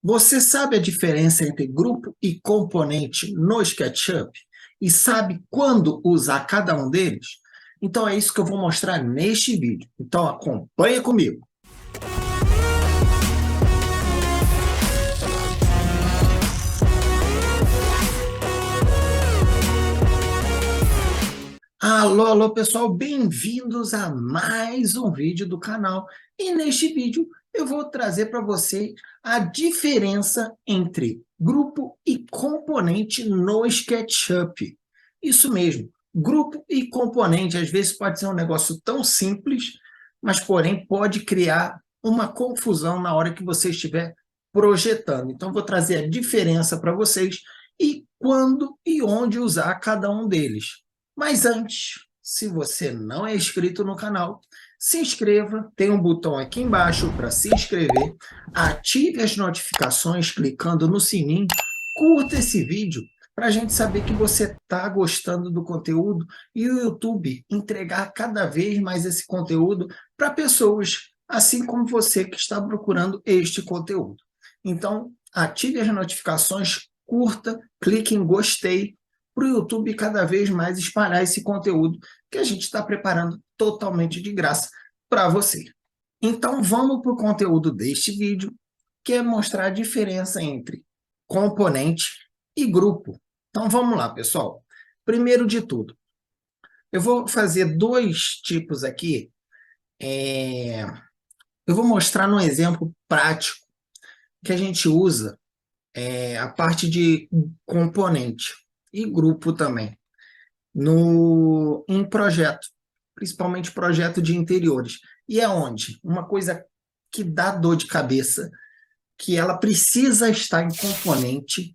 Você sabe a diferença entre grupo e componente no SketchUp? E sabe quando usar cada um deles? Então é isso que eu vou mostrar neste vídeo. Então acompanha comigo. Alô, alô pessoal, bem-vindos a mais um vídeo do canal. E neste vídeo eu vou trazer para vocês a diferença entre grupo e componente no SketchUp. Isso mesmo, grupo e componente às vezes pode ser um negócio tão simples, mas porém pode criar uma confusão na hora que você estiver projetando. Então vou trazer a diferença para vocês e quando e onde usar cada um deles. Mas antes, se você não é inscrito no canal, se inscreva, tem um botão aqui embaixo para se inscrever, ative as notificações clicando no sininho, curta esse vídeo para a gente saber que você está gostando do conteúdo e o YouTube entregar cada vez mais esse conteúdo para pessoas assim como você que está procurando este conteúdo. Então, ative as notificações, curta, clique em gostei, para o YouTube cada vez mais espalhar esse conteúdo que a gente está preparando totalmente de graça para você. Então, vamos para o conteúdo deste vídeo, que é mostrar a diferença entre componente e grupo. Então, vamos lá, pessoal. Primeiro de tudo, eu vou fazer dois tipos aqui. Eu vou mostrar num exemplo prático que a gente usa a parte de componente e grupo também. Em projeto, principalmente projeto de interiores. E é onde? Uma coisa que dá dor de cabeça, que ela precisa estar em componente,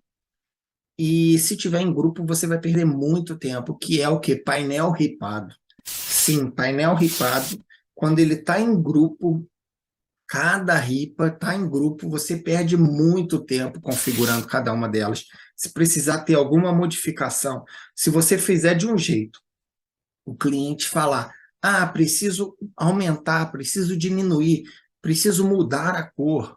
e se tiver em grupo você vai perder muito tempo, que é o quê? Painel ripado. Sim, painel ripado, quando ele está em grupo, cada ripa está em grupo, você perde muito tempo configurando cada uma delas. Se precisar ter alguma modificação, se você fizer de um jeito, o cliente falar, preciso aumentar, preciso diminuir, preciso mudar a cor.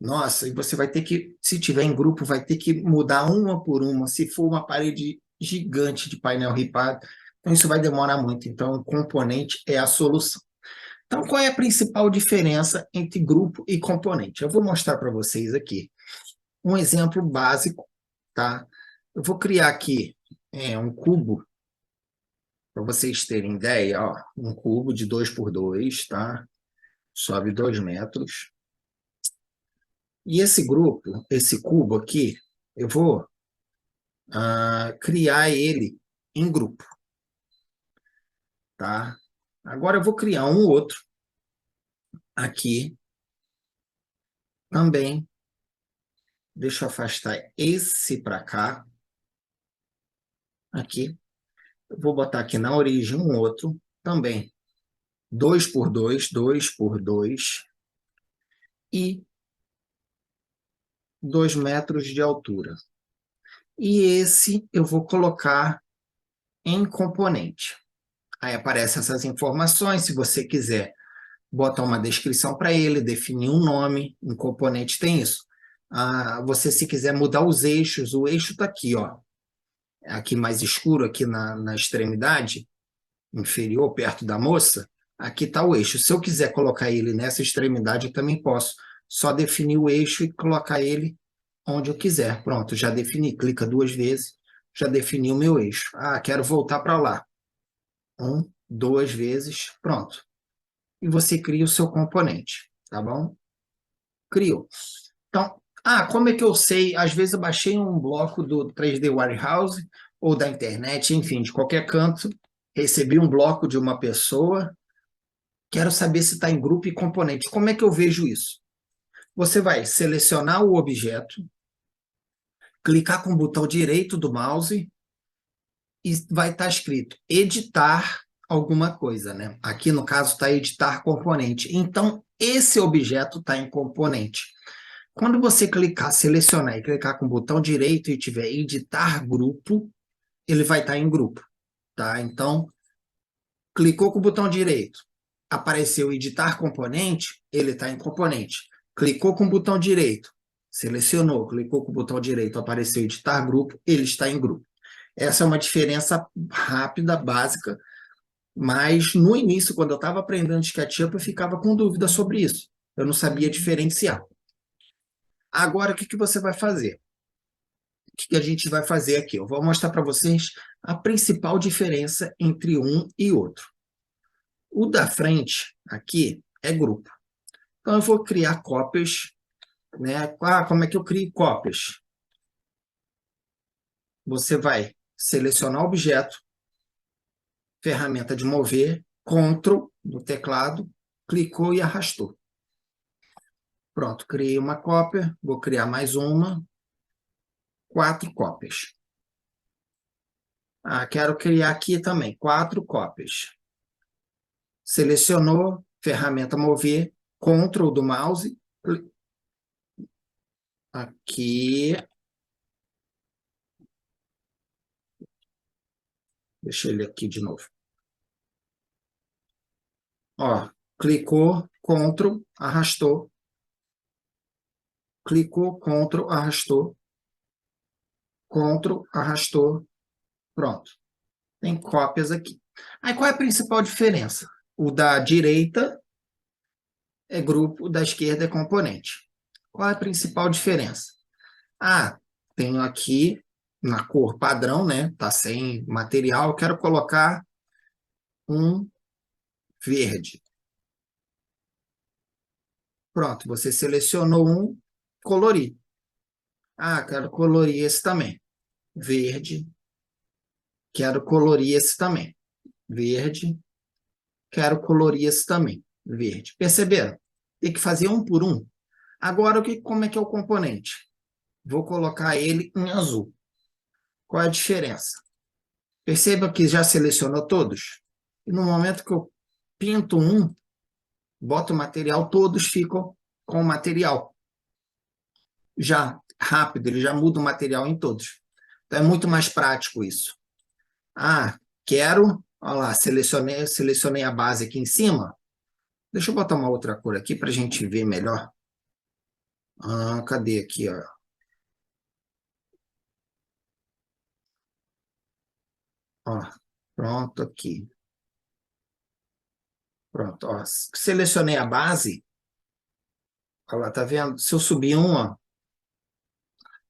Nossa, e você vai ter que, se tiver em grupo, vai ter que mudar uma por uma, se for uma parede gigante de painel ripado, então isso vai demorar muito. Então, o componente é a solução. Então, qual é a principal diferença entre grupo e componente? Eu vou mostrar para vocês aqui um exemplo básico, tá? Eu vou criar aqui um cubo, para vocês terem ideia, ó, um cubo de 2 por 2, tá? Sobe 2 metros. E esse grupo, esse cubo aqui, eu vou criar ele em grupo, tá? Agora eu vou criar um outro aqui também. Deixa eu afastar esse para cá. Aqui. Eu vou botar aqui na origem um outro também. 2 por 2, 2 por 2 e 2 metros de altura. E esse eu vou colocar em componente. Aí aparecem essas informações, se você quiser botar uma descrição para ele, definir um nome, em componente tem isso. Você, se quiser mudar os eixos, o eixo está aqui, ó, aqui mais escuro, aqui na extremidade inferior, perto da moça, aqui está o eixo. Se eu quiser colocar ele nessa extremidade, eu também posso. Só definir o eixo e colocar ele onde eu quiser. Pronto, já defini. Clica 2 vezes, já defini o meu eixo. Quero voltar para lá. 1, 2 vezes, pronto. E você cria o seu componente, tá bom? Criou. Então, como é que eu sei? Às vezes eu baixei um bloco do 3D Warehouse ou da internet, enfim, de qualquer canto, recebi um bloco de uma pessoa, quero saber se está em grupo e componente. Como é que eu vejo isso? Você vai selecionar o objeto, clicar com o botão direito do mouse e vai estar escrito editar alguma coisa, né? Aqui no caso está editar componente. Então, esse objeto está em componente. Quando você clicar, selecionar e clicar com o botão direito e tiver editar grupo, ele vai estar em grupo, tá? Então, clicou com o botão direito, apareceu editar componente, ele está em componente. Clicou com o botão direito, Selecionou, clicou com o botão direito, apareceu editar grupo, ele está em grupo. Essa é uma diferença rápida, básica, mas no início, quando eu estava aprendendo SketchUp, eu ficava com dúvida sobre isso. Eu não sabia diferenciar. Agora, o que você vai fazer? O que a gente vai fazer aqui? Eu vou mostrar para vocês a principal diferença entre um e outro. O da frente, aqui, é grupo. Então, eu vou criar cópias, né? Como é que eu crio cópias? Você vai selecionar o objeto, ferramenta de mover, Ctrl no teclado, clicou e arrastou. Pronto, criei uma cópia, vou criar mais uma, 4 cópias. Quero criar aqui também 4 cópias. Selecionou, ferramenta mover, Ctrl do mouse, aqui, deixa ele aqui de novo. Ó, clicou, Ctrl, arrastou, clicou, Ctrl, arrastou, Ctrl, arrastou, pronto. Tem cópias aqui. Aí qual é a principal diferença? O da direita é grupo, o da esquerda é componente. Qual é a principal diferença? Tenho aqui na cor padrão, né? Tá sem material, eu quero colocar um verde. Pronto, você selecionou um, colorir. Quero colorir esse também. Verde. Quero colorir esse também. Verde. Quero colorir esse também. Verde. Perceberam? Tem que fazer um por um. Agora, como é que é o componente? Vou colocar ele em azul. Qual é a diferença? Perceba que já selecionou todos. E no momento que eu pinto um, boto o material, todos ficam com o material. Já rápido, ele já muda o material em todos. Então, é muito mais prático isso. Quero, olha lá, selecionei a base aqui em cima. Deixa eu botar uma outra cor aqui para a gente ver melhor. Cadê aqui, ó? Ó, pronto aqui. Pronto, ó. Selecionei a base. Olha lá, tá vendo? Se eu subir uma,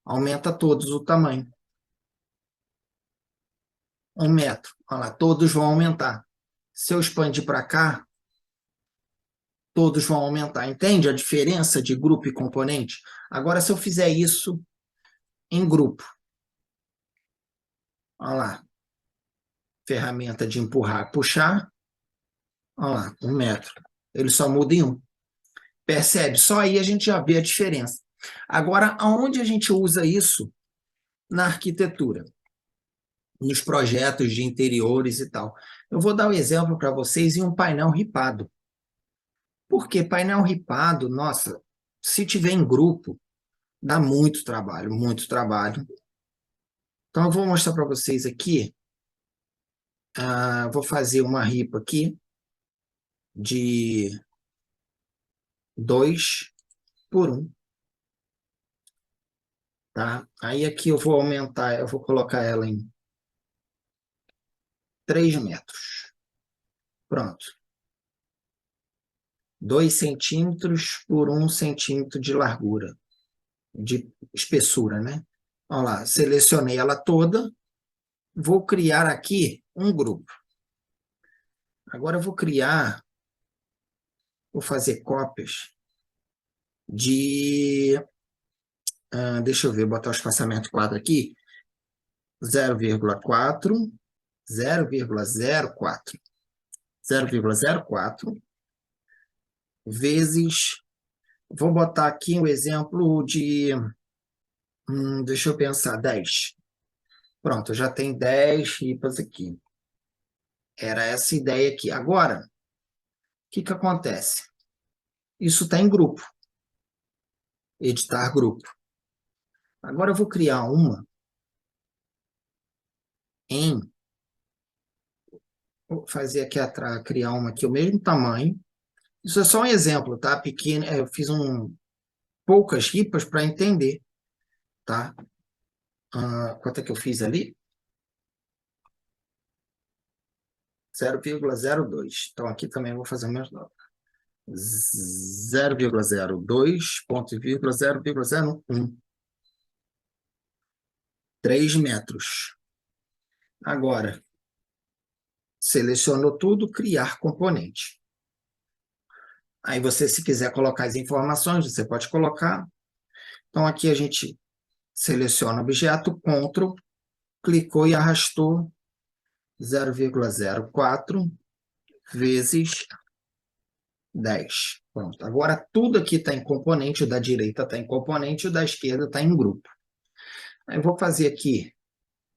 aumenta todos o tamanho. 1 metro. Olha lá, todos vão aumentar. Se eu expandir para cá, todos vão aumentar. Entende a diferença de grupo e componente? Agora, se eu fizer isso em grupo, olha lá, ferramenta de empurrar, puxar, olha lá, 1 metro. Ele só muda em um. Percebe? Só aí a gente já vê a diferença. Agora, aonde a gente usa isso? Na arquitetura, nos projetos de interiores e tal. Eu vou dar um exemplo para vocês em um painel ripado. Porque painel ripado, nossa, se tiver em grupo, dá muito trabalho, muito trabalho. Então, eu vou mostrar para vocês aqui. Vou fazer uma ripa aqui de 2 por 1. Tá? Aí aqui eu vou aumentar, eu vou colocar ela em 3 metros. Pronto. 2 centímetros por 1 centímetro de largura, de espessura, né? Olha lá, selecionei ela toda. Vou criar aqui um grupo. Agora eu vou fazer cópias de... deixa eu ver, botar o espaçamento quadro aqui. 0,4, 0,04. 0,04 vezes... Vou botar aqui um exemplo de... deixa eu pensar, 10. Pronto, já tem 10 ripas aqui. Era essa ideia aqui. Agora, o que acontece? Isso está em grupo. Editar grupo. Agora eu vou criar uma em... Vou fazer aqui atrás, criar uma aqui o mesmo tamanho. Isso é só um exemplo, tá? Pequeno, eu fiz um poucas ripas para entender, tá? Quanto é que eu fiz ali? 0,02. Então, aqui também eu vou fazer o mesmo. 0,02, ponto, 0,01. 3 metros. Agora, selecionou tudo, criar componente. Aí você, se quiser colocar as informações, você pode colocar. Então, aqui a gente seleciona o objeto, Ctrl, clicou e arrastou 0,04 vezes 10. Pronto. Agora, tudo aqui está em componente, o da direita está em componente, o da esquerda está em grupo. Aí eu vou fazer aqui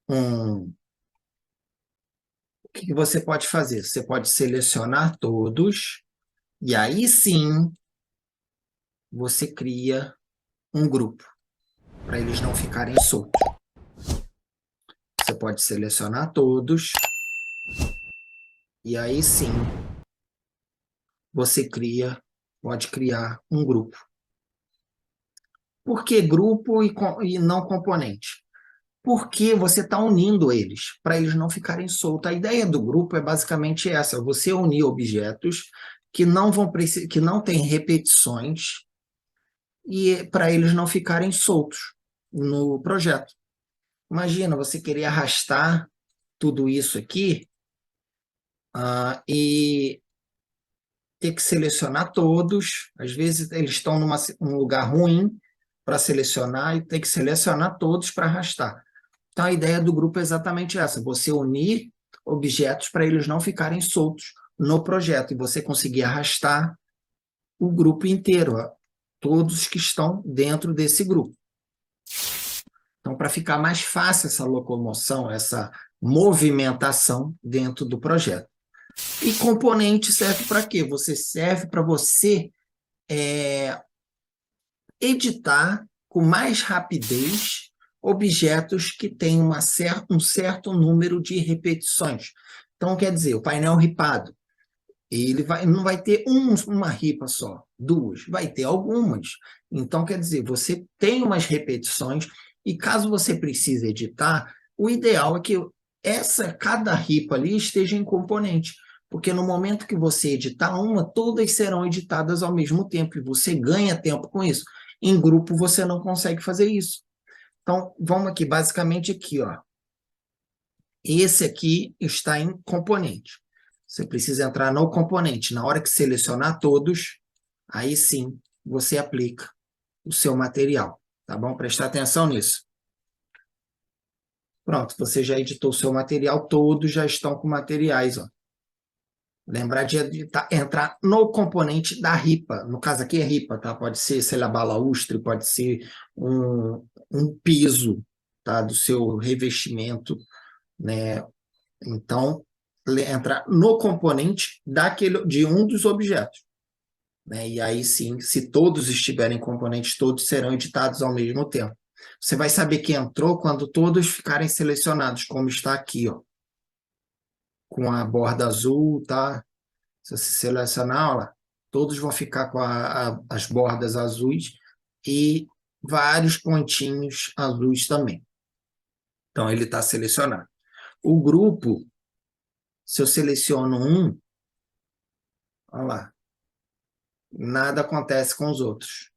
um... O que você pode fazer? Você pode selecionar todos, e aí sim você cria um grupo, para eles não ficarem soltos. Você pode selecionar todos, e aí sim você pode criar um grupo. Por que grupo e não componente? Porque você está unindo eles, para eles não ficarem soltos. A ideia do grupo é basicamente essa: você unir objetos que que não têm repetições, e para eles não ficarem soltos no projeto. Imagina você querer arrastar tudo isso aqui e ter que selecionar todos. Às vezes eles estão num lugar ruim para selecionar e tem que selecionar todos para arrastar. Então a ideia do grupo é exatamente essa: você unir objetos para eles não ficarem soltos no projeto e você conseguir arrastar o grupo inteiro, todos que estão dentro desse grupo. Então, para ficar mais fácil essa locomoção, essa movimentação dentro do projeto. E componente serve para quê? Serve para você editar com mais rapidez objetos que têm um certo número de repetições. Então, quer dizer, o painel ripado, não vai ter uma ripa só, duas, vai ter algumas. Então, quer dizer, você tem umas repetições, e caso você precise editar, o ideal é que cada ripa ali esteja em componente, porque no momento que você editar uma, todas serão editadas ao mesmo tempo, e você ganha tempo com isso. Em grupo, você não consegue fazer isso. Então, vamos aqui, basicamente aqui, ó. Esse aqui está em componente. Você precisa entrar no componente. Na hora que selecionar todos, aí sim você aplica o seu material. Tá bom? Prestar atenção nisso. Pronto, você já editou o seu material, todos já estão com materiais. Ó. Lembrar de entrar no componente da ripa. No caso aqui é ripa, tá? Pode ser, sei lá, balaústre, pode ser um piso, tá? Do seu revestimento, né? Então, entrar no componente de um dos objetos. Né? E aí sim, se todos estiverem componentes, todos serão editados ao mesmo tempo. Você vai saber que entrou quando todos ficarem selecionados, como está aqui, ó, com a borda azul, tá? Se você selecionar, ó, todos vão ficar com as bordas azuis e vários pontinhos azuis também. Então, ele está selecionado. O grupo, se eu seleciono um, olha lá, nada acontece com os outros.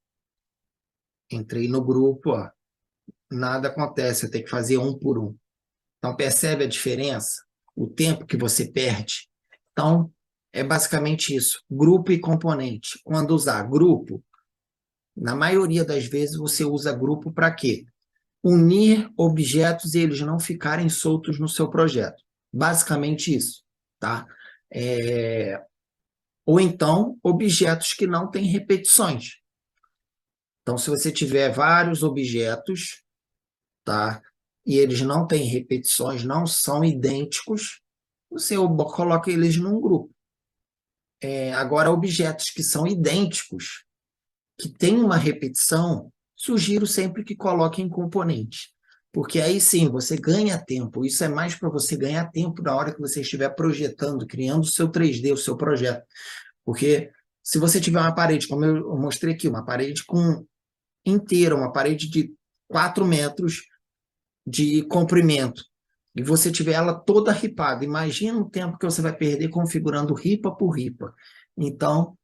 Entrei no grupo, ó, nada acontece, eu tenho que fazer um por um. Então, percebe a diferença? O tempo que você perde? Então, é basicamente isso, grupo e componente. Quando usar grupo, na maioria das vezes você usa grupo para quê? Unir objetos e eles não ficarem soltos no seu projeto. Basicamente isso, tá? Ou então, objetos que não têm repetições. Então, se você tiver vários objetos, tá? E eles não têm repetições, não são idênticos, você coloca eles num grupo. Agora, objetos que são idênticos, que têm uma repetição, sugiro sempre que coloque em componente. Porque aí sim, você ganha tempo. Isso é mais para você ganhar tempo na hora que você estiver projetando, criando o seu 3D, o seu projeto. Porque se você tiver uma parede, como eu mostrei aqui, uma parede com inteira, uma parede de 4 metros de comprimento, e você tiver ela toda ripada, imagina o tempo que você vai perder configurando ripa por ripa. Então,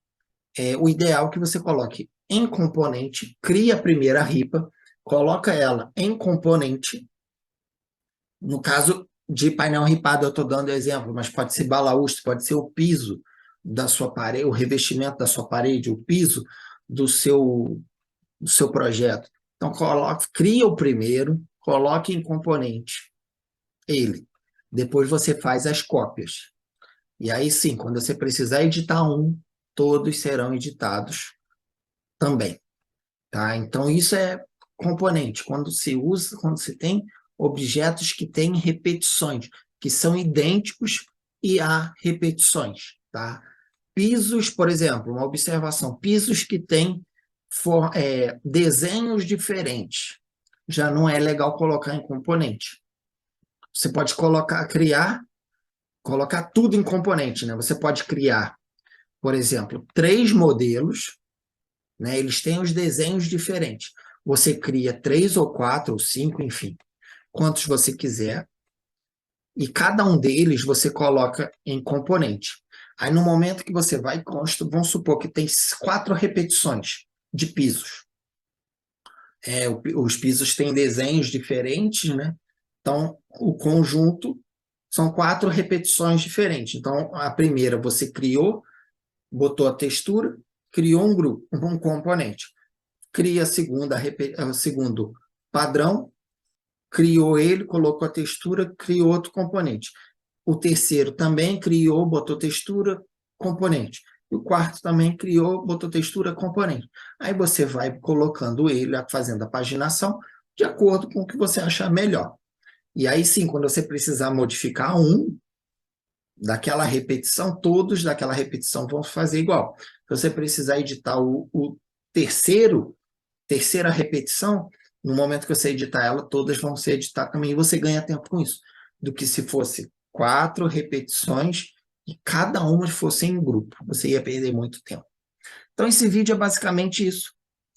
o ideal é que você coloque em componente, cria a primeira ripa, coloca ela em componente. No caso de painel ripado, eu estou dando exemplo, mas pode ser balaústre, pode ser o piso da sua parede, o revestimento da sua parede, o piso do seu projeto. Então, cria o primeiro, coloque em componente ele. Depois você faz as cópias. E aí sim, quando você precisar editar um, todos serão editados também. Tá? Então, isso é componente. Quando se tem objetos que têm repetições, que são idênticos e há repetições. Tá? Pisos, por exemplo, uma observação, pisos que têm desenhos diferentes. Já não é legal colocar em componente. Você pode colocar tudo em componente, né? Você pode criar, por exemplo, 3 modelos, né? Eles têm os desenhos diferentes. Você cria 3 ou 4 ou 5, enfim, quantos você quiser, e cada um deles você coloca em componente. Aí, no momento que você vai construir, vamos supor que tem 4 repetições de pisos. Os pisos têm desenhos diferentes, né? Então, o conjunto são 4 repetições diferentes. Então, a primeira você criou, botou a textura, criou um grupo, um componente. Cria o segundo padrão, criou ele, colocou a textura, criou outro componente. O terceiro também criou, botou textura, componente. E o quarto também criou, botou textura, componente. Aí você vai colocando ele, fazendo a paginação, de acordo com o que você achar melhor. E aí sim, quando você precisar modificar um daquela repetição, todos daquela repetição vão fazer igual. Se você precisar editar o terceira repetição, no momento que você editar ela, todas vão ser editadas também, e você ganha tempo com isso, do que se fosse 4 repetições e cada uma fosse em grupo. Você ia perder muito tempo. Então, esse vídeo é basicamente isso,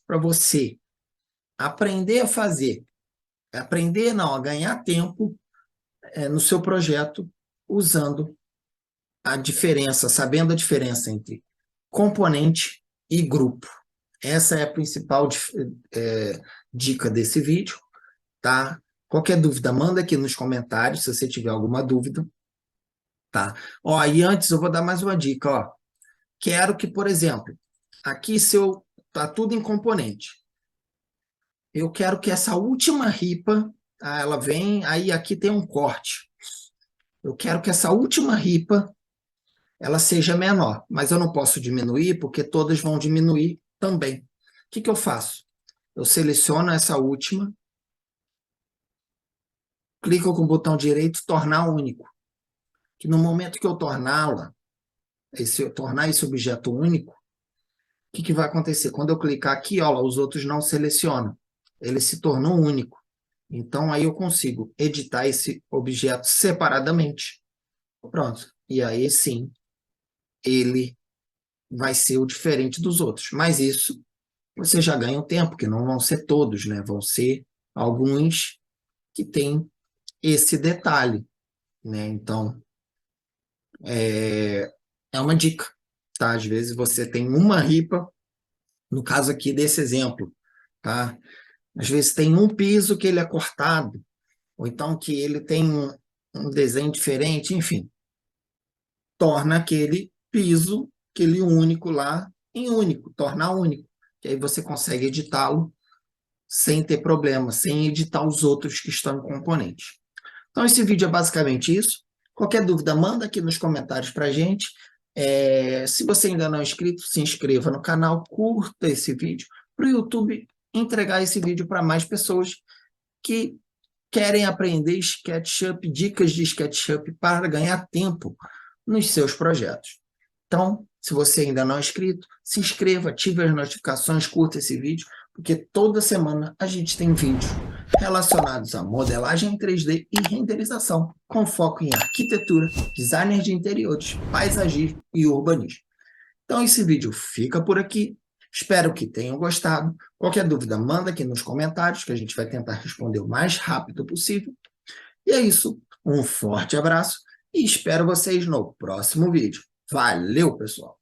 para você aprender a fazer, aprender não, a ganhar tempo no seu projeto, usando a diferença, sabendo a diferença entre componente e grupo. Essa é a principal dica desse vídeo, tá? Qualquer dúvida, manda aqui nos comentários, se você tiver alguma dúvida, tá? Ó, e antes eu vou dar mais uma dica, ó. Quero que, por exemplo, aqui tá tudo em componente. Eu quero que essa última ripa, tá? Ela vem, aí aqui tem um corte. Eu quero que essa última ripa ela seja menor, mas eu não posso diminuir porque todas vão diminuir também. O que eu faço? Eu seleciono essa última, clico com o botão direito, tornar único. Que no momento que eu tornar esse objeto único, o que vai acontecer? Quando eu clicar aqui, ó, os outros não selecionam. Ele se tornou único. Então, aí eu consigo editar esse objeto separadamente. Pronto. E aí, sim, ele vai ser o diferente dos outros. Mas isso você já ganha um tempo, porque não vão ser todos, né? Vão ser alguns que têm esse detalhe, né? Então, é uma dica, tá? Às vezes você tem uma ripa, no caso aqui desse exemplo, tá? Às vezes tem um piso que ele é cortado, ou então que ele tem um desenho diferente, enfim. Torna aquele piso, aquele único lá, em único, torna único. Que aí você consegue editá-lo sem ter problema, sem editar os outros que estão em componentes. Então, esse vídeo é basicamente isso. Qualquer dúvida, manda aqui nos comentários para a gente. Se você ainda não é inscrito, se inscreva no canal, curta esse vídeo, para o YouTube entregar esse vídeo para mais pessoas que querem aprender SketchUp, dicas de SketchUp para ganhar tempo nos seus projetos. Então, se você ainda não é inscrito, se inscreva, ative as notificações, curta esse vídeo, porque toda semana a gente tem vídeos relacionados a modelagem em 3D e renderização, com foco em arquitetura, design de interiores, paisagismo e urbanismo. Então, esse vídeo fica por aqui. Espero que tenham gostado. Qualquer dúvida, manda aqui nos comentários, que a gente vai tentar responder o mais rápido possível. E é isso. Um forte abraço e espero vocês no próximo vídeo. Valeu, pessoal!